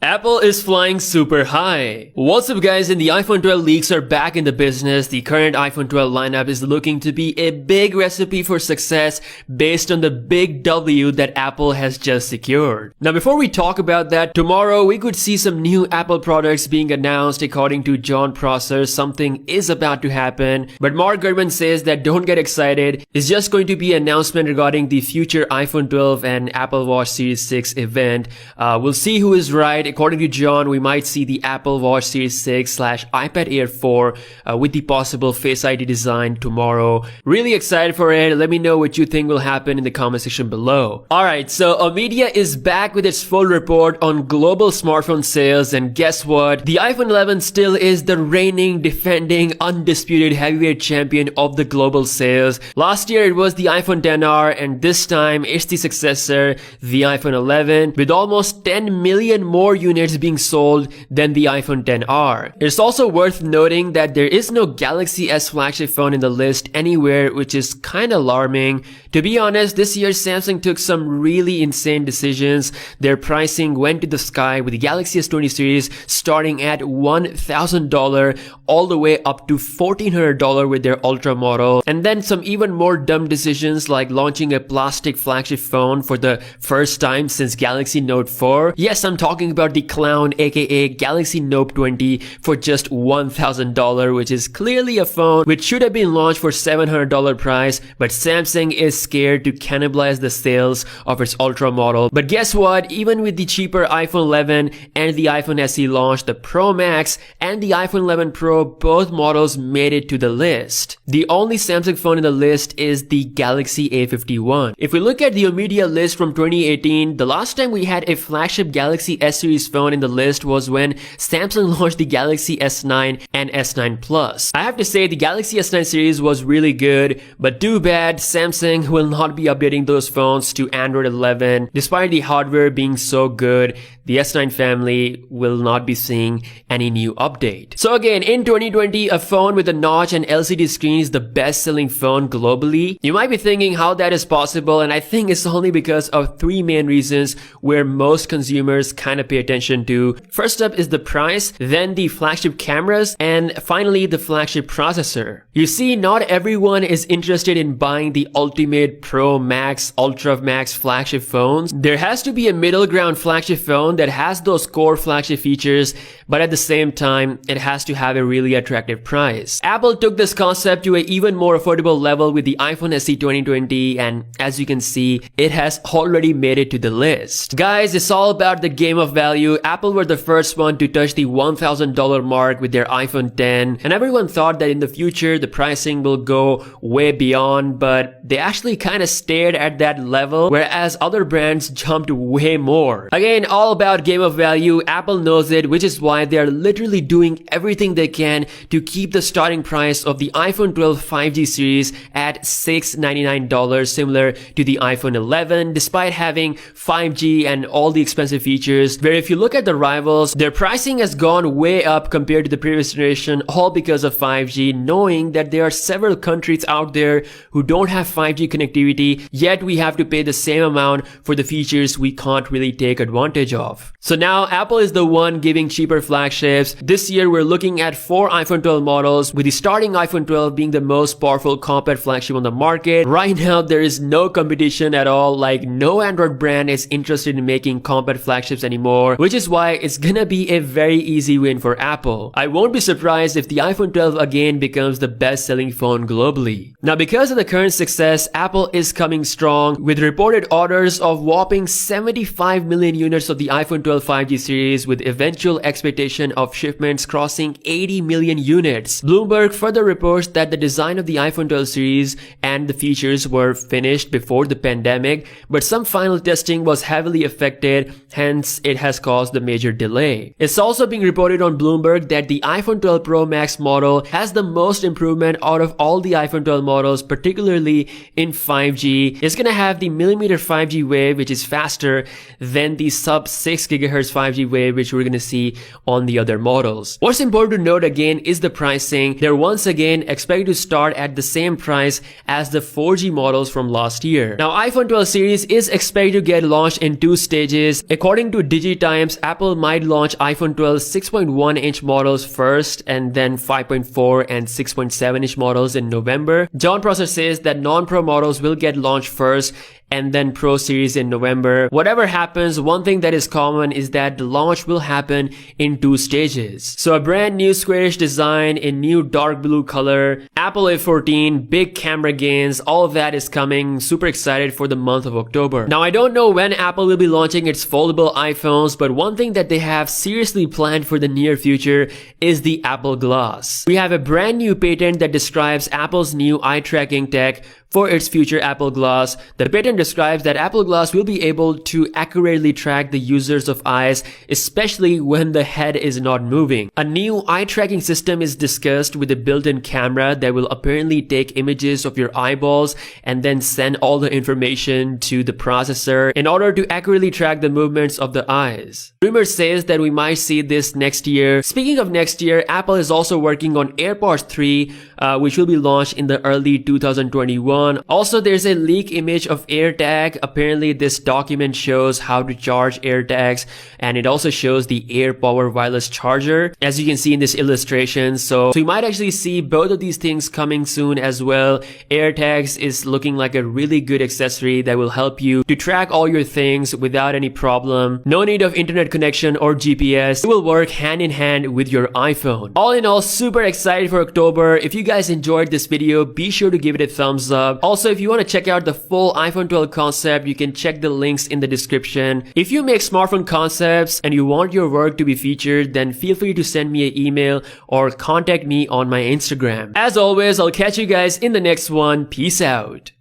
Apple is flying super high. What's up guys, and the iPhone 12 leaks are back in the business. The current iPhone 12 lineup is looking to be a big recipe for success based on the big W that Apple has just secured. Now before we talk about that, tomorrow we could see some new Apple products being announced. According to John Prosser, something is about to happen. But Mark Gurman says that don't get excited. It's just going to be an announcement regarding the future iPhone 12 and Apple Watch Series 6 event. We'll see who is right. According to John, we might see the Apple Watch Series 6/iPad Air 4 with the possible Face ID design tomorrow. Really excited for it. Let me know what you think will happen in the comment section below. Alright, so Omedia is back with its full report on global smartphone sales, and guess what? The iPhone 11 still is the reigning, defending, undisputed heavyweight champion of the global sales. Last year it was the iPhone XR, and this time it's the successor, the iPhone 11, with almost 10 million more units being sold than the iPhone XR. It's also worth noting that there is no Galaxy S flagship phone in the list anywhere, which is kinda alarming. To be honest, this year Samsung took some really insane decisions. Their pricing went to the sky, with the Galaxy S20 series starting at $1,000 all the way up to $1,400 with their Ultra model. And then some even more dumb decisions like launching a plastic flagship phone for the first time since Galaxy Note 4. Yes, I'm talking about the clown aka Galaxy Note 20 for just $1,000, which is clearly a phone which should have been launched for $700 price, but Samsung is scared to cannibalize the sales of its Ultra model. But guess what? Even with the cheaper iPhone 11 and the iPhone SE launch, the Pro Max and the iPhone 11 Pro, both models made it to the list. The only Samsung phone in the list is the Galaxy A51. If we look at the Omedia list from 2018, the last time we had a flagship Galaxy S series phone in the list was when Samsung launched the Galaxy S9 and S9 Plus. I have to say the Galaxy S9 series was really good, but too bad Samsung will not be updating those phones to Android 11. Despite the hardware being so good, the S9 family will not be seeing any new update. So again, in 2020, a phone with a notch and LCD screen is the best selling phone globally. You might be thinking how that is possible, and I think it's only because of three main reasons where most consumers kind of pay attention to. First up is the price, then the flagship cameras, and finally the flagship processor. You see, not everyone is interested in buying the ultimate Pro Max, Ultra Max flagship phones. There has to be a middle ground flagship phone that has those core flagship features, but at the same time, it has to have a really attractive price. Apple took this concept to an even more affordable level with the iPhone SE 2020, and as you can see, it has already made it to the list. Guys, it's all about the game of value. Apple were the first one to touch the $1,000 mark with their iPhone X, and everyone thought that in the future the pricing will go way beyond, but they actually kind of stayed at that level, whereas other brands jumped way more. Again, all about game of value. Apple knows it, which is why they are literally doing everything they can to keep the starting price of the iPhone 12 5G series at $699, similar to the iPhone 11, despite having 5G and all the expensive features, where if you look at the rivals, their pricing has gone way up compared to the previous generation, all because of 5G, knowing that there are several countries out there who don't have 5G connectivity, yet we have to pay the same amount for the features we can't really take advantage of. So now Apple is the one giving cheaper flagships. This year we're looking at 4 iPhone 12 models, with the starting iPhone 12 being the most powerful compact flagship on the market. Right now there is no competition at all, like no Android brand is interested in making compact flagships anymore, which is why it's gonna be a very easy win for Apple. I won't be surprised if the iPhone 12 again becomes the best selling phone globally. Now because of the current success, Apple is coming strong with reported orders of whopping 75 million units of the iPhone 12 5G series, with eventual expectation of shipments crossing 80 million units. Bloomberg further reports that the design of the iPhone 12 series and the features were finished before the pandemic, but some final testing was heavily affected, hence it has caused the major delay. It's also being reported on Bloomberg that the iPhone 12 Pro Max model has the most improvement out of all the iPhone 12 models, particularly in 5G. It's gonna have the millimeter 5G wave, which is faster than the sub 6 6 GHz 5G wave, which we're gonna see on the other models. What's important to note again is the pricing. They're once again expected to start at the same price as the 4G models from last year. Now, iPhone 12 series is expected to get launched in 2 stages. According to DigiTimes, Apple might launch iPhone 12 6.1-inch models first and then 5.4 and 6.7-inch models in November. John Prosser says that non-Pro models will get launched first and then Pro series in November. Whatever happens, one thing that is common is that the launch will happen in 2 stages. So a brand new squarish design in new dark blue color, Apple A14, big camera gains, all of that is coming. Super excited for the month of October. Now, I don't know when Apple will be launching its foldable iPhones, but one thing that they have seriously planned for the near future is the Apple Glass. We have a brand new patent that describes Apple's new eye tracking tech for its future Apple Glass. The patent describes that Apple Glass will be able to accurately track the users of eyes, especially when the head is not moving. A new eye tracking system is discussed with a built-in camera that will apparently take images of your eyeballs and then send all the information to the processor in order to accurately track the movements of the eyes. Rumors says that we might see this next year. Speaking of next year, Apple is also working on AirPods 3, which will be launched in the early 2021. Also, there's a leak image of AirTag. Apparently, this document shows how to charge AirTags, and it also shows the AirPower wireless charger, as you can see in this illustration. So we might actually see both of these things coming soon as well. AirTags is looking like a really good accessory that will help you to track all your things without any problem. No need of internet connection or GPS. It will work hand in hand with your iPhone. All in all, super excited for October. If you guys enjoyed this video, be sure to give it a thumbs up. Also, if you want to check out the full iPhone 12 concept, you can check the links in the description. If you make smartphone concepts and you want your work to be featured, then feel free to send me an email or contact me on my Instagram. As always, I'll catch you guys in the next one. Peace out.